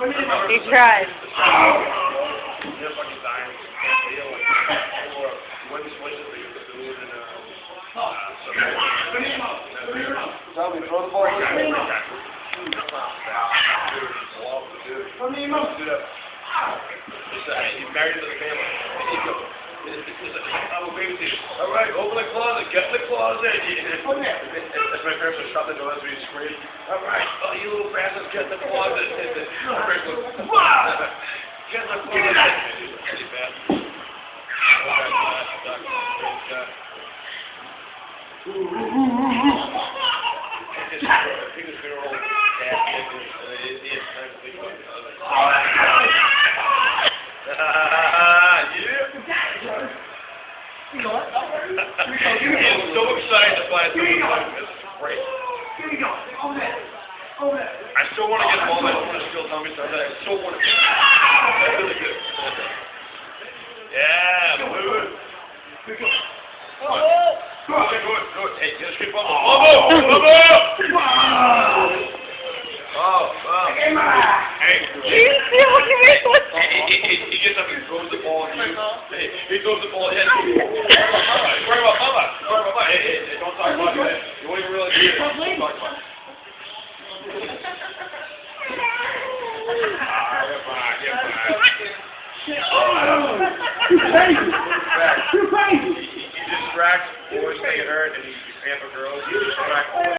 He tried. Tommy, throw the ball. He's married to the family. I'm a babysitter. All right, open the closet. Get in the closet. That's my parents would shut the doors when you scream. All right, oh, you little bastards, get in the closet. My parents would, get in the closet. Pretty bad. Biggest girl, dad, he has time to think about it. He is so excited to find something like this. Great. Here we go. Over there. Over there. I still want to get all that over the skill tummy stuff. I still want to get that's really good. Yeah, move. Okay, good. Hey, get a skip up. Hey, he gets up and throws the ball at you. He throws the ball at you. Worry about Mama. Hey, don't talk about it. You won't even realize it. Don't talk about it. You're crazy. He distracts boys getting hurt and he pamper girls. He distracts boys.